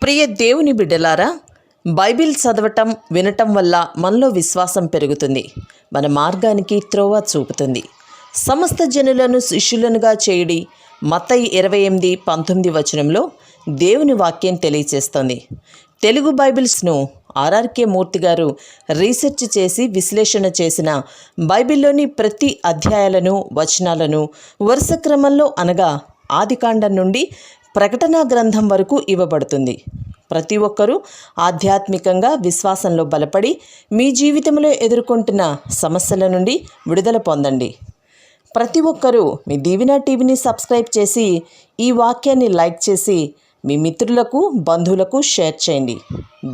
ప్రియ దేవుని బిడ్డలారా, బైబిల్ చదవటం వినటం వల్ల మనలో విశ్వాసం పెరుగుతుంది. మన మార్గానికి త్రోవ చూపుతుంది. సమస్త జనులను శిష్యులనుగా చేయుడి మత్తయి 28:19 వచనంలో దేవుని వాక్యం తెలియచేస్తోంది. తెలుగు బైబిల్స్ను ఆర్ఆర్కే మూర్తి గారు రీసెర్చ్ చేసి విశ్లేషణ చేసిన బైబిల్లోని ప్రతి అధ్యాయాలను వచనాలను వరుస క్రమంలో అనగా ఆదికాండం నుండి ప్రకటనా గ్రంథం వరకు ఇవ్వబడుతుంది. ప్రతి ఒక్కరూ ఆధ్యాత్మికంగా విశ్వాసంలో బలపడి మీ జీవితంలో ఎదుర్కొంటున్న సమస్యల నుండి విడుదల పొందండి. ప్రతి ఒక్కరూ మీ దీవెన టీవీని సబ్స్క్రైబ్ చేసి ఈ వాక్యాన్ని లైక్ చేసి మీ మిత్రులకు బంధువులకు షేర్ చేయండి.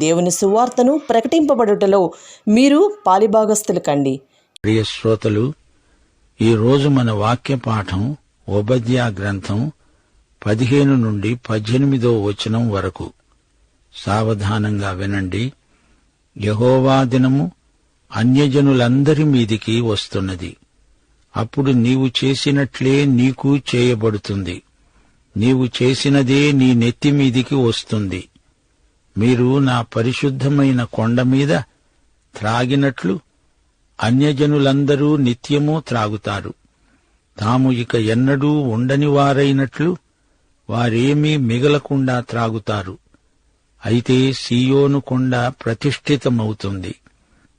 దేవుని సువార్తను ప్రకటింపబడుటలో మీరు పాలిభాగస్తులు కండి. ప్రియ శ్రోతలు, ఈరోజు మన వాక్య పాఠం ఓబద్యా గ్రంథం 15 నుండి 18 వచనం వరకు. సావధానంగా వినండి. యెహోవా దినము అన్యజనులందరి మీదికి వస్తున్నది. అప్పుడు నీవు చేసినట్లే నీకు చేయబడుతుంది. నీవు చేసినదే నీ నెత్తి మీదికి వస్తుంది. మీరు నా పరిశుద్ధమైన కొండ మీద త్రాగినట్లు అన్యజనులందరూ నిత్యము త్రాగుతారు. తాము ఇక ఎన్నడూ ఉండని వారైనట్లు వారేమీ మిగలకుండా త్రాగుతారు. అయితే సీయోను కొండ ప్రతిష్ఠితమవుతుంది.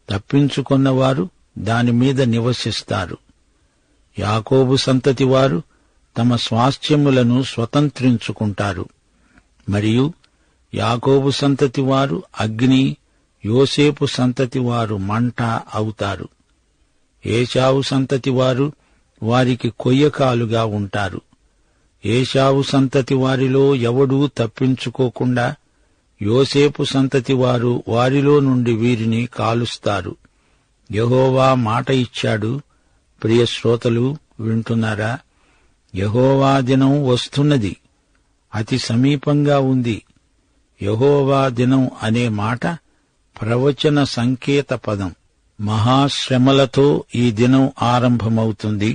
తప్పించుకొన్నవారు దానిమీద నివసిస్తారు. యాకోబు సంతతి వారు తమ స్వాస్థ్యములను స్వతంత్రించుకుంటారు. మరియు యాకోబు సంతతి వారు అగ్ని, యోసేపు సంతతి వారు మంట అవుతారు. ఏశావు సంతతి వారు వారికి కొయ్యకాలుగా ఉంటారు. ఏశావు సంతతి వారిలో ఎవడూ తప్పించుకోకుండా యోసేపు సంతతి వారు వారిలో నుండి వీరిని కాలుస్తారు. యెహోవా మాట ఇచ్చాడు. ప్రియ శ్రోతలు, వింటున్నారా? యెహోవా దినం వస్తున్నది, అతి సమీపంగా ఉంది. యెహోవా దినం అనే మాట ప్రవచన సంకేత పదం. మహాశ్రమలతో ఈ దినం ఆరంభమవుతుంది.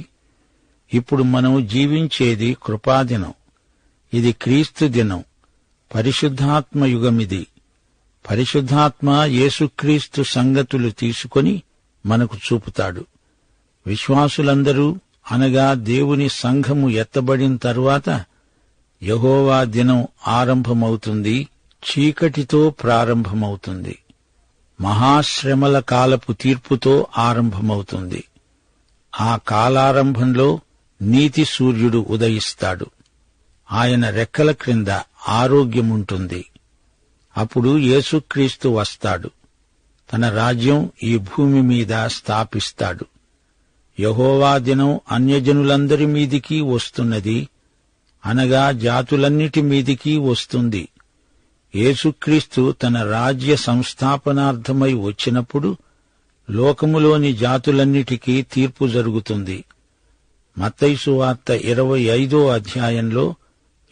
ఇప్పుడు మనం జీవించేది కృపాదినం. ఇది క్రీస్తు దినం. పరిశుద్ధాత్మ యుగమిది. పరిశుద్ధాత్మ యేసుక్రీస్తు సంగతులు తీసుకొని మనకు చూపుతాడు. విశ్వాసులందరూ అనగా దేవుని సంఘము ఎత్తబడిన తరువాత యెహోవా దినం ఆరంభమవుతుంది. చీకటితో ప్రారంభమవుతుంది. మహాశ్రమల కాలపు తీర్పుతో ఆరంభమవుతుంది. ఆ కాలారంభంలో నీతి సూర్యుడు ఉదయిస్తాడు. ఆయన రెక్కల క్రింద ఆరోగ్యముంటుంది. అప్పుడు యేసుక్రీస్తు వస్తాడు. తన రాజ్యం ఈ భూమి మీద స్థాపిస్తాడు. యెహోవా దినం అన్యజనులందరి మీదికి వస్తున్నది, అనగా జాతులన్నిటి మీదికి వస్తుంది. యేసుక్రీస్తు తన రాజ్య సంస్థాపనార్థమై వచ్చినప్పుడు లోకములోని జాతులన్నిటికీ తీర్పు జరుగుతుంది. మత్తయి సువార్త 25 అధ్యాయంలో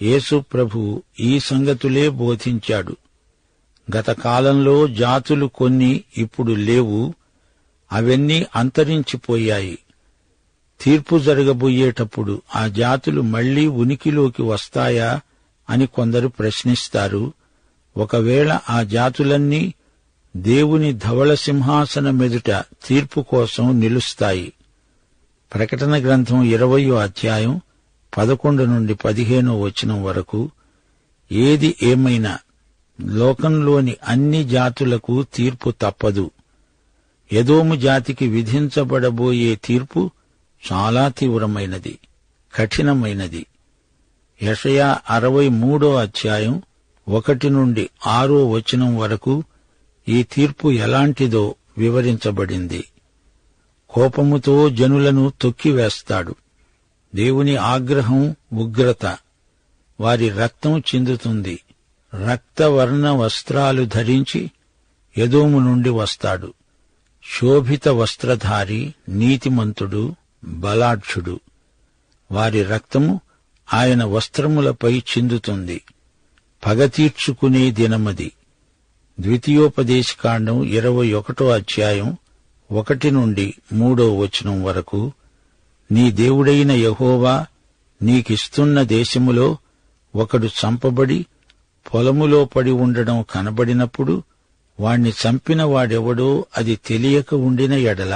యేసు ప్రభువు ఈ సంగతులే బోధించాడు. గత కాలంలో జాతులు కొన్ని ఇప్పుడు లేవు, అవన్నీ అంతరించిపోయాయి. తీర్పు జరగబోయేటప్పుడు ఆ జాతులు మళ్లీ ఉనికిలోకి వస్తాయా అని కొందరు ప్రశ్నిస్తారు. ఒకవేళ ఆ జాతులన్నీ దేవుని ధవళ సింహాసనమెదుట తీర్పు కోసం నిలుస్తాయి. ప్రకటన గ్రంథం 20వ అధ్యాయం 11 నుండి 15 వచనం వరకు. ఏది ఏమైనా లోకంలోని అన్ని జాతులకు తీర్పు తప్పదు. ఎదోము జాతికి విధించబడబోయే తీర్పు చాలా తీవ్రమైనది, కఠినమైనది. యెషయా 63వ అధ్యాయం 1 నుండి 6వ వచనం వరకు ఈ తీర్పు ఎలాంటిదో వివరించబడింది. కోపముతో జనులను తొక్కివేస్తాడు. దేవుని ఆగ్రహం, ఉగ్రత, వారి రక్తం చిందుతుంది. రక్తవర్ణ వస్త్రాలు ధరించి ఎదోము నుండి వస్తాడు. శోభిత వస్త్రధారి, నీతిమంతుడు, బలాఢ్యుడు. వారి రక్తము ఆయన వస్త్రములపై చిందుతుంది. పగ తీర్చుకునే దినమది. ద్వితీయోపదేశకాండం 21వ అధ్యాయం 1 నుండి 3వ వచనం వరకు. నీ దేవుడైన యెహోవా నీకిస్తున్న దేశములో ఒకడు చంపబడి పొలములో పడి ఉండడం కనబడినప్పుడు వాణ్ణి చంపిన వాడెవడో అది తెలియక ఉండిన ఎడల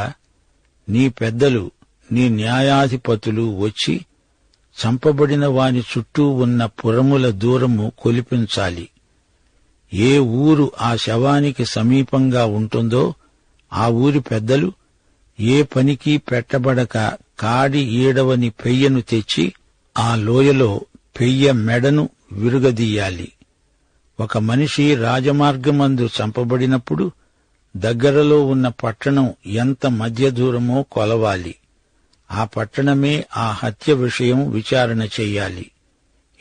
నీ పెద్దలు, నీ న్యాయాధిపతులు వచ్చి చంపబడిన వాని చుట్టూ ఉన్న పురముల దూరము కొలిపించాలి. ఏ ఊరు ఆ శవానికి సమీపంగా ఉంటుందో ఆ ఊరి పెద్దలు ఏ పనికి పెట్టబడక కాడి ఈడవని పెయ్యను తెచ్చి ఆ లోయలో పెయ్య మెడను విరుగదీయాలి. ఒక మనిషి రాజమార్గమందు చంపబడినప్పుడు దగ్గరలో ఉన్న పట్టణం ఎంత మధ్య దూరమో కొలవాలి. ఆ పట్టణమే ఆ హత్య విషయం విచారణ చెయ్యాలి.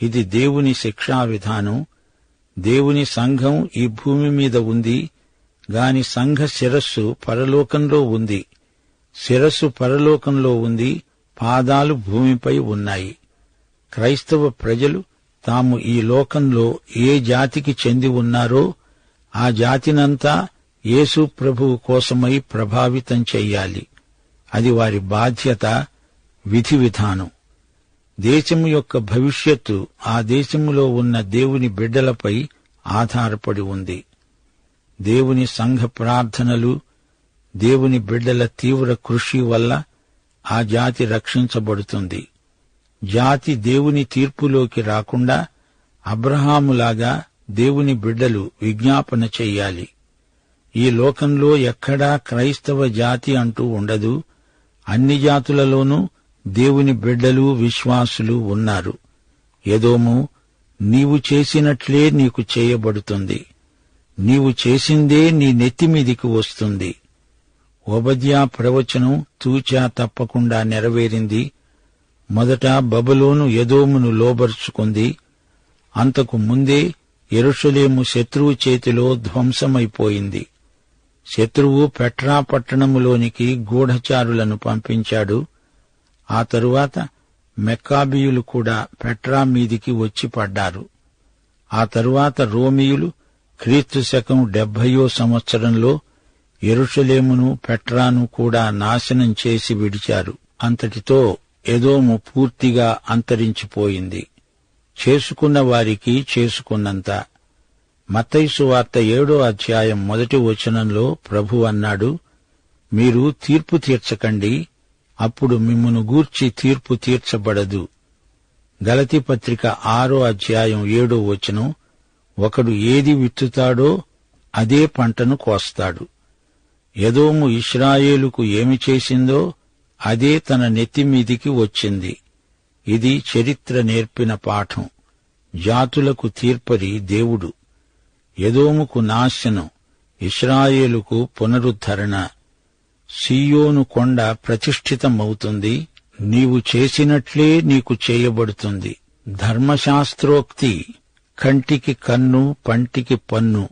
ఇది దేవుని శిక్షా విధానం. దేవుని సంఘం ఈ భూమి మీద ఉంది గాని సంఘ శిరస్సు పరలోకంలో ఉంది. శిరస్సు పరలోకంలో ఉంది, పాదాలు భూమిపై ఉన్నాయి. క్రైస్తవ ప్రజలు తాము ఈ లోకంలో ఏ జాతికి చెంది ఉన్నారో ఆ జాతినంతా యేసు ప్రభువు కోసమై ప్రభావితం చెయ్యాలి. అది వారి బాధ్యత, విధి విధానం. దేశము యొక్క భవిష్యత్తు ఆ దేశములో ఉన్న దేవుని బిడ్డలపై ఆధారపడి ఉంది. దేవుని సంఘ ప్రార్థనలు, దేవుని బిడ్డల తీవ్ర కృషి వల్ల ఆ జాతి రక్షించబడుతుంది. జాతి దేవుని తీర్పులోకి రాకుండా అబ్రహాములాగా దేవుని బిడ్డలు విజ్ఞాపన చెయ్యాలి. ఈ లోకంలో ఎక్కడా క్రైస్తవ జాతి అంటూ ఉండదు. అన్ని జాతులలోనూ దేవుని బిడ్డలు, విశ్వాసులు ఉన్నారు. ఎదోము, నీవు చేసినట్లే నీకు చేయబడుతుంది. నీవు చేసిందే నీ నెత్తిమీదికి వస్తుంది. ఓబద్యా ప్రవచనం తూచా తప్పకుండా నెరవేరింది. మొదట బబులోను ఎదోమును లోబరుచుకుంది. అంతకు ముందే యెరూషలేము శత్రువు చేతిలో ధ్వంసమైపోయింది. శత్రువు పెట్రా పట్టణములోనికి గూఢచారులను పంపించాడు. ఆ తరువాత మెక్కాబీయులు కూడా పెట్రా మీదికి వచ్చి పడ్డారు. ఆ తరువాత రోమీయులు క్రీస్తు శకం 70వ సంవత్సరంలో యెరూషలేమును పెట్రాను కూడా నాశనం చేసి విడిచారు. అంతటితో ఎదోము పూర్తిగా అంతరించిపోయింది. చేసుకున్న వారికి చేసుకున్నంత. మత్తయి సువార్త 7వ అధ్యాయం 1వ వచనంలో ప్రభువు అన్నాడు, మీరు తీర్పు తీర్చకండి, అప్పుడు మిమ్మును గూర్చి తీర్పు తీర్చబడదు. గలతీ పత్రిక 6వ అధ్యాయం 7వ వచనం, ఒకడు ఏది విత్తుతాడో అదే పంటను కోస్తాడు. ఎదోము ఇశ్రాయేలుకు ఏమి చేసిందో అదే తన నెత్తిమీదికి వచ్చింది. ఇది చరిత్ర నేర్పిన పాఠం. జాతులకు తీర్పరి దేవుడు. ఎదోముకు నాశనం, ఇశ్రాయేలుకు పునరుద్ధరణ. సీయోను కొండ ప్రతిష్ఠితమవుతుంది. నీవు చేసినట్లే నీకు చేయబడుతుంది. ధర్మశాస్త్రోక్తి కంటికి కన్ను, పంటికి పన్ను.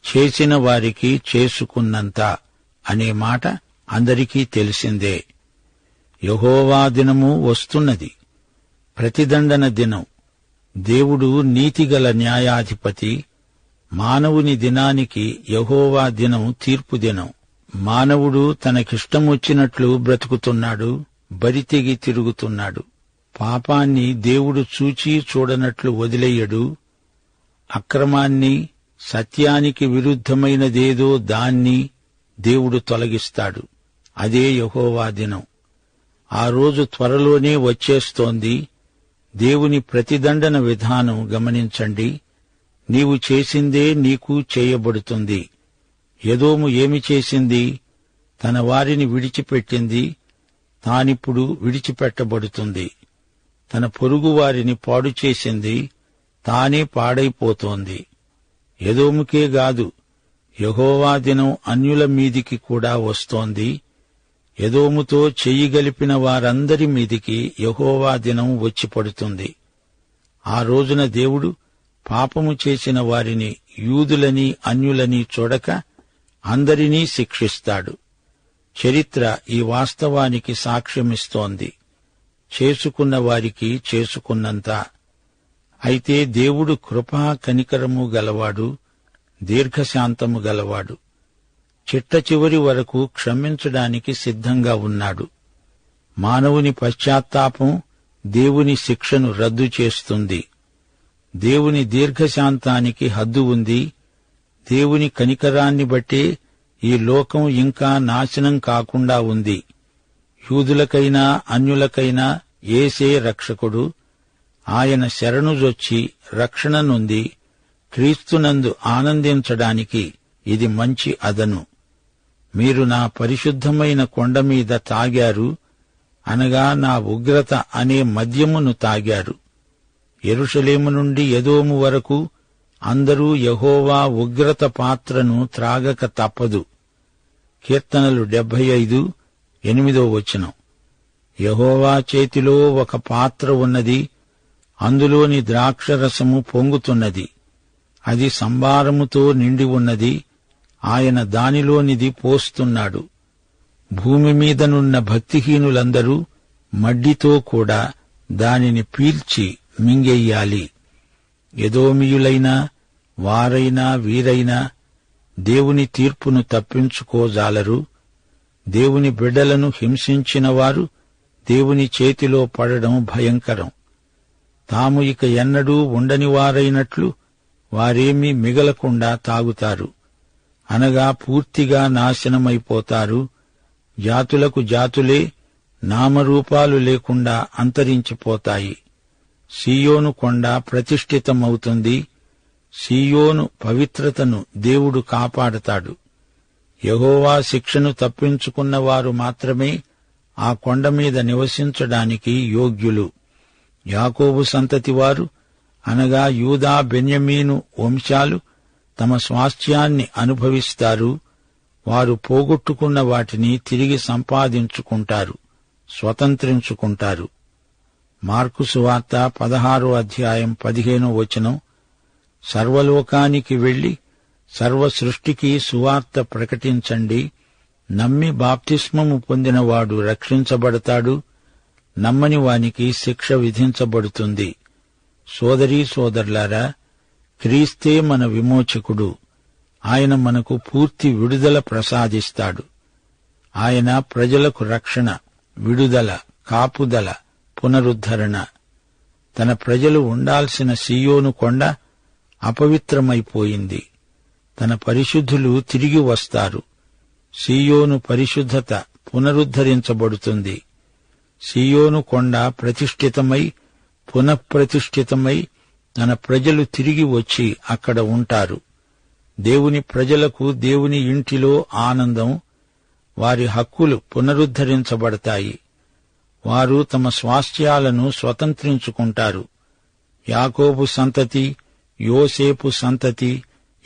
చేసిన వారికి చేసుకున్నంత అనే మాట అందరికీ తెలిసిందే. యెహోవా దినము వస్తున్నది, ప్రతిదండన దినం. దేవుడు నీతిగల న్యాయాధిపతి. మానవుని దినానికి యెహోవా దినం తీర్పు దినం. మానవుడు తనకిష్టమొచ్చినట్లు బ్రతుకుతున్నాడు, బరితెగి తిరుగుతున్నాడు. పాపాన్ని దేవుడు చూచి చూడనట్లు వదిలేయడు. అక్రమాన్ని, సత్యానికి విరుద్ధమైనదేదో దాన్ని దేవుడు తొలగిస్తాడు. అదే యెహోవా దినం. ఆ రోజు త్వరలోనే వచ్చేస్తోంది. దేవుని ప్రతిదండన విధానం గమనించండి. నీవు చేసిందే నీకు చేయబడుతుంది. ఎదోము ఏమి చేసింది? తన వారిని విడిచిపెట్టింది. తానిప్పుడు విడిచిపెట్టబడుతుంది. తన పొరుగువారిని పాడు చేసింది. తానే పాడైపోతోంది. ఎదోముకే గాదు, యెహోవా దినం అన్యుల మీదికి కూడా వస్తోంది. ఎదోముతో చెయ్యిగలిపిన వారందరి మీదికి యెహోవా దినం వచ్చి పడుతుంది. ఆ రోజున దేవుడు పాపము చేసిన వారిని యూదులని, అన్యులని చూడక అందరినీ శిక్షిస్తాడు. చరిత్ర ఈ వాస్తవానికి సాక్ష్యమిస్తోంది. చేసుకున్న వారికి చేసుకున్నంత. అయితే దేవుడు కృపా కనికరము గలవాడు, దీర్ఘశాంతము గలవాడు. చిట్ట చివరి వరకు క్షమించడానికి సిద్ధంగా ఉన్నాడు. మానవుని పశ్చాత్తాపం దేవుని శిక్షను రద్దు చేస్తుంది. దేవుని దీర్ఘశాంతానికి హద్దు ఉంది. దేవుని కనికరాన్ని బట్టే ఈ లోకం ఇంకా నాశనం కాకుండా ఉంది. యూదులకైనా అన్యులకైనా యేసే రక్షకుడు. ఆయన శరణుజొచ్చి రక్షణ నొంది క్రీస్తునందు ఆనందించడానికి ఇది మంచి అదను. మీరు నా పరిశుద్ధమైన కొండ మీద తాగారు, అనగా నా ఉగ్రత అనే మద్యమును తాగారు. యెరూషలేము నుండి ఎదోము వరకు అందరూ యెహోవా ఉగ్రత పాత్రను త్రాగక తప్పదు. కీర్తనలు 75:8 యెహోవా చేతిలో ఒక పాత్ర ఉన్నది, అందులోని ద్రాక్షరసము పొంగుతున్నది. అది సంభారముతో నిండి ఉన్నది, ఆయన దానిలోనిది పోస్తున్నాడు. భూమి మీదనున్న భక్తిహీనులందరూ మడ్డితో కూడా దానిని పీల్చి మింగెయ్యాలి. ఎదోమీయులైనా వారైనా వీరైనా దేవుని తీర్పును తప్పించుకోజాలరు. దేవుని బిడ్డలను హింసించినవారు దేవుని చేతిలో పడడం భయంకరం. తాము ఇక ఎన్నడూ ఉండనివారైనట్లు వారేమీ మిగలకుండా తాగుతారు, అనగా పూర్తిగా నాశనమైపోతారు. జాతులకు జాతులే నామరూపాలు లేకుండా అంతరించిపోతాయి. సీయోను కొండ ప్రతిష్ఠితమవుతుంది. సీయోను పవిత్రతను దేవుడు కాపాడతాడు. యెహోవా శిక్షను తప్పించుకున్నవారు మాత్రమే ఆ కొండ మీద నివసించడానికి యోగ్యులు. యాకోబు సంతతివారు, అనగా యూదా బెన్యమీను వంశాలు తమ స్వాస్థ్యాన్ని అనుభవిస్తారు. వారు పోగొట్టుకున్న వాటిని తిరిగి సంపాదించుకుంటారు, స్వతంత్రించుకుంటారు. మార్కు సువార్త 16:15 సర్వలోకానికి వెళ్లి సర్వ సృష్టికి సువార్త ప్రకటించండి. నమ్మి బాప్తిస్మము పొందినవాడు రక్షించబడతాడు, నమ్మని వానికి శిక్ష విధించబడుతుంది. సోదరీ సోదరులారా, క్రీస్తే మన విమోచకుడు. ఆయన మనకు పూర్తి విడుదల ప్రసాదిస్తాడు. ఆయన ప్రజలకు రక్షణ, విడుదల, కాపుదల, పునరుద్ధరణ. తన ప్రజలు ఉండాల్సిన సీయోను కొండ అపవిత్రమైపోయింది. తన పరిశుద్ధులు తిరిగి వస్తారు. సీయోను పరిశుద్ధత పునరుద్ధరించబడుతుంది. సీయోను కొండ ప్రతిష్ఠితమై పునఃప్రతిష్ఠితమై తన ప్రజలు తిరిగి వచ్చి అక్కడ ఉంటారు. దేవుని ప్రజలకు దేవుని ఇంటిలో ఆనందం. వారి హక్కులు పునరుద్ధరించబడతాయి. వారు తమ స్వాస్థ్యాలను స్వతంత్రించుకుంటారు. యాకోబు సంతతి, యోసేపు సంతతి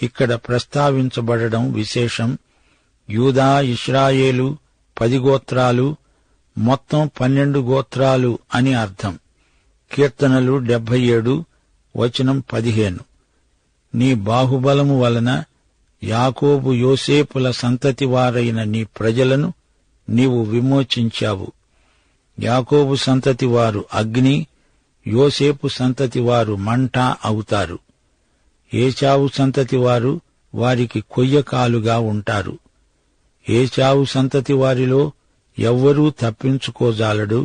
ఇక్కడ ప్రస్తావించబడడం విశేషం. యూదా, ఇశ్రాయేలు 10 గోత్రాలు, మొత్తం 12 గోత్రాలు అని అర్థం. కీర్తనలు 77:15 నీ బాహుబలము వలన యాకోబు యోసేపుల సంతతి వారైన నీ ప్రజలను నీవు విమోచించావు. యాకోబు సంతతి వారు అగ్ని, యోసేపు సంతతి వారు మంట అవుతారు. ఏశావు సంతతి వారు వారికి కొయ్యకాలుగా ఉంటారు. ఏశావు సంతతి వారిలో ఎవ్వరూ తప్పించుకోజాలడు.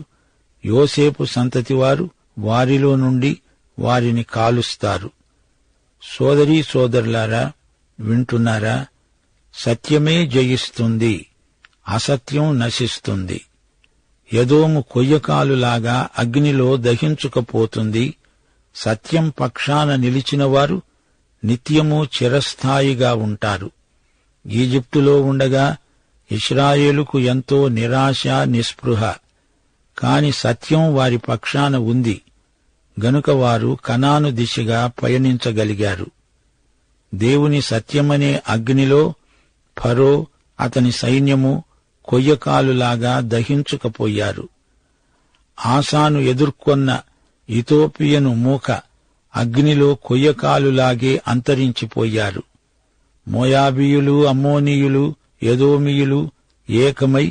యోసేపు సంతతివారు వారిలో నుండి వారిని కాలుస్తారు. సోదరీ సోదరులారా, వింటున్నారా? సత్యమే జయిస్తుంది, అసత్యం నశిస్తుంది. ఎదోము కొయ్యకాలులాగా అగ్నిలో దహించుకపోతుంది. సత్యం పక్షాన నిలిచినవారు నిత్యము చిరస్థాయిగా ఉంటారు. ఈజిప్టులో ఉండగా ఇశ్రాయేలుకు ఎంతో నిరాశ, నిస్పృహ. కాని సత్యం వారి పక్షాన ఉంది గనుక వారు కనాను దిశగా పయనించగలిగారు. దేవుని సత్యమనే అగ్నిలో ఫరో, అతని సైన్యము కొయ్యకాలులాగా దహించుకపోయారు. ఆసాను ఎదుర్కొన్న ఇథోపియను మూక అగ్నిలో కొయ్యకాలులాగే అంతరించిపోయారు. మోయాబీయులు, అమ్మోనీయులు, ఎదోమీయులు ఏకమై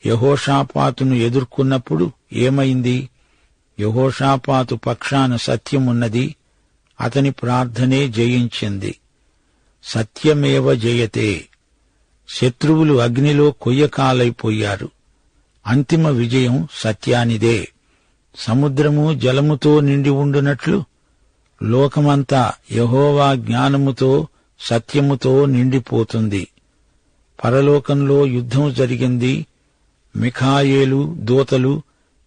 యెహోషాపాతును ఎదుర్కొన్నప్పుడు ఏమైంది? యెహోషాపాతు పక్షాన సత్యమున్నది. అతని ప్రార్థనే జయించింది. సత్యమేవ జయతే. శత్రువులు అగ్నిలో కొయ్యకాలైపోయారు. అంతిమ విజయం సత్యానిదే. సముద్రము జలముతో నిండి ఉండునట్లు లోకమంతా యెహోవా జ్ఞానముతో సత్యముతో నిండిపోతుంది. పరలోకంలో యుద్ధం జరిగింది. మిఖాయేలు దూతలు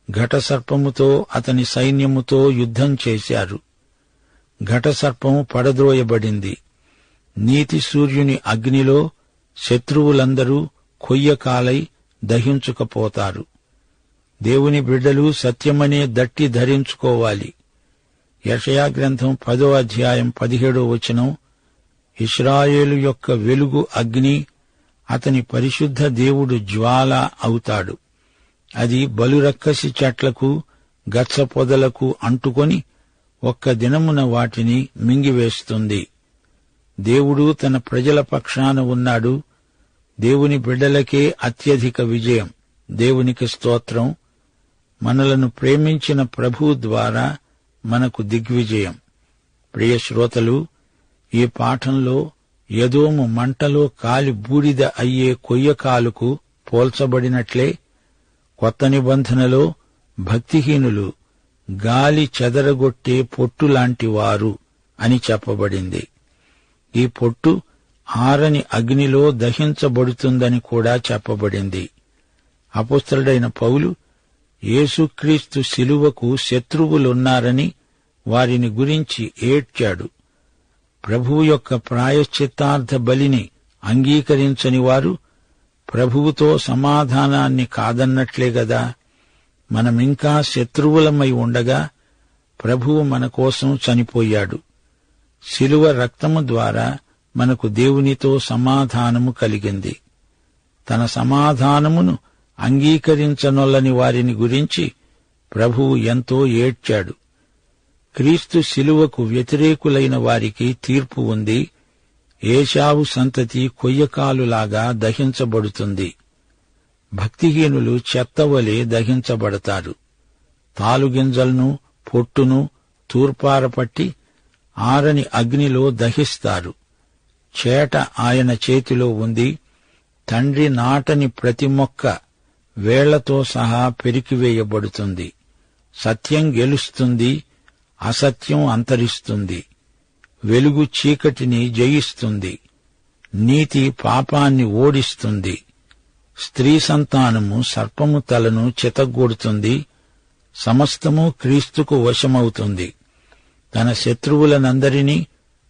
ఘటసర్పముతో అతని సైన్యముతో యుద్ధం చేశారు. ఘటసర్పం పడద్రోయబడింది. నీతి సూర్యుని అగ్నిలో శత్రువులందరూ కొయ్యకాలై దహించుకపోతారు. దేవుని బిడ్డలు సత్యమనే దట్టి ధరించుకోవాలి. యెషయా గ్రంథం 10వ అధ్యాయం 17వ వచనం, ఇశ్రాయేలు యొక్క వెలుగు అగ్ని, అతని పరిశుద్ధ దేవుడు జ్వాల అవుతాడు. అది బలురక్కసి చెట్లకు గచ్చ పొదలకు అంటుకొని ఒక్క దినమున వాటిని మింగివేస్తుంది. దేవుడు తన ప్రజల పక్షాన ఉన్నాడు. దేవుని బిడ్డలకే అత్యధిక విజయం. దేవునికి స్తోత్రం. మనలను ప్రేమించిన ప్రభువు ద్వారా మనకు దిగ్విజయం. ప్రియ శ్రోతలు, ఈ పాఠంలో ఎదోము మంటలో కాలి బూడిద అయ్యే కొయ్యకాలుకు పోల్చబడినట్లే కొత్త నిబంధనలో భక్తిహీనులు గాలి చెదరగొట్టే పొట్టులాంటివారు అని చెప్పబడింది. ఈ పొట్టు ఆరని అగ్నిలో దహించబడుతుందని కూడా చెప్పబడింది. అపొస్తలుడైన పౌలు యేసుక్రీస్తు శిలువకు శత్రువులున్నారని వారిని గురించి ఏడ్చాడు. ప్రభువు యొక్క ప్రాయశ్చిత్తార్థ బలిని అంగీకరించని వారు ప్రభువుతో సమాధానాన్ని కాదన్నట్లే గదా. మనమింకా శత్రువులమై ఉండగా ప్రభువు మన కోసం చనిపోయాడు. శిలువ రక్తము ద్వారా మనకు దేవునితో సమాధానము కలిగింది. తన సమాధానమును అంగీకరించనొల్లని వారిని గురించి ప్రభువు ఎంతో ఏడ్చాడు. క్రీస్తు శిలువకు వ్యతిరేకులైన వారికి తీర్పు ఉంది. ఏశావు సంతతి కొయ్యకాలులాగా దహించబడుతుంది. భక్తిహీనులు చెత్తవలే దహించబడతారు. తాలుగింజలను పొట్టును తూర్పారపట్టి ఆరని అగ్నిలో దహిస్తారు. చేట ఆయన చేతిలో ఉంది. తండ్రి నాటని ప్రతి మొక్క వేళ్లతో సహా పెరికివేయబడుతుంది. సత్యం గెలుస్తుంది, అసత్యం అంతరిస్తుంది. వెలుగు చీకటిని జయిస్తుంది. నీతి పాపాన్ని ఓడిస్తుంది. స్త్రీ సంతానము సర్పము తలను చితగ్గొడుతుంది. సమస్తము క్రీస్తుకు వశమవుతుంది. తన శత్రువులనందరినీ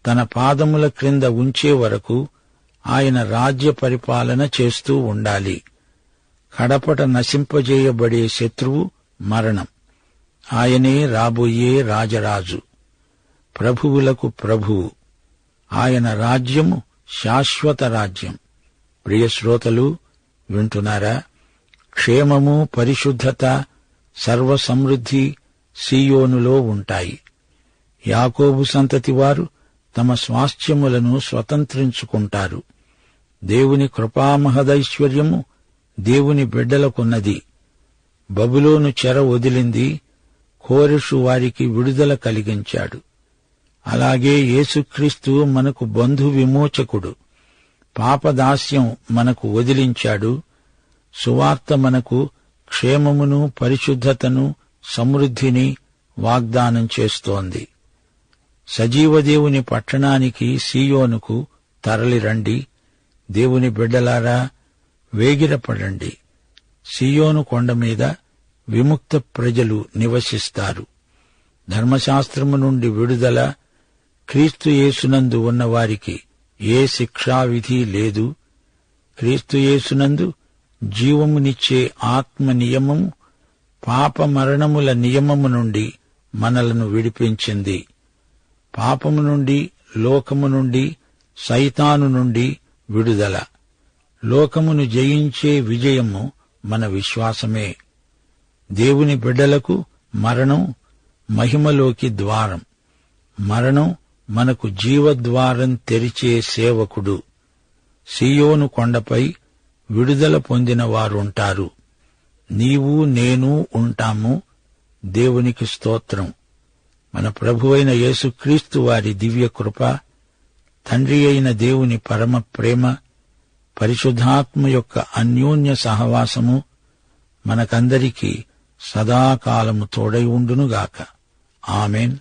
తన పాదముల క్రింద ఉంచే వరకు ఆయన రాజ్య పరిపాలన చేస్తూ ఉండాలి. కడపట నశింపజేయబడే శత్రువు మరణం. ఆయనే రాబోయే రాజరాజు, ప్రభువులకు ప్రభువు. ఆయన రాజ్యము శాశ్వత రాజ్యం. ప్రియ శ్రోతలు, వింటున్నారా? క్షేమము, పరిశుద్ధత, సర్వసమృద్ధి సీయోనులో ఉంటాయి. యాకోబు సంతతి వారు తమ స్వాస్థ్యములను స్వతంత్రించుకుంటారు. దేవుని కృపామహదైశ్వర్యము దేవుని బిడ్డలకున్నది. బబులోను చెర వదిలింది. కోరెషు వారికి విడుదల కలిగించాడు. అలాగే యేసుక్రీస్తు మనకు బంధు విమోచకుడు. పాపదాస్యం మనకు వదిలించాడు. సువార్త మనకు క్షేమమును, పరిశుద్ధతను, సమృద్ధిని వాగ్దానం చేస్తోంది. సజీవదేవుని పట్టణానికి, సీయోనుకు తరలిరండి. దేవుని బిడ్డలారా, వేగిరపడండి. సీయోను కొండ మీద విముక్త ప్రజలు నివసిస్తారు. ధర్మశాస్త్రము నుండి విడుదల, క్రీస్తు యేసునందు ఉన్నవారికి ఏ శిక్షావిధి లేదు. క్రీస్తు యేసునందు జీవమునిచ్చే ఆత్మ నియమము పాప మరణముల నియమము నుండి మనలను విడిపించింది. పాపము నుండి, లోకము నుండి, సైతాను నుండి విడుదల. లోకమును జయించే విజయము మన విశ్వాసమే. దేవుని బిడ్డలకు మరణం మహిమలోకి ద్వారం. మరణం మనకు జీవద్వారం తెరిచే సేవకుడు. సీయోను కొండపై విడుదల పొందిన వారుంటారు. నీవు, నేను ఉంటాము. దేవునికి స్తోత్రం. మన ప్రభువైన యేసుక్రీస్తు వారి దివ్య కృప, తండ్రి అయిన దేవుని పరమ ప్రేమ, పరిశుద్ధాత్మ యొక్క అన్యోన్య సహవాసము మనకందరికీ సదాకాలము తోడై ఉండునుగాక. ఆమేన్.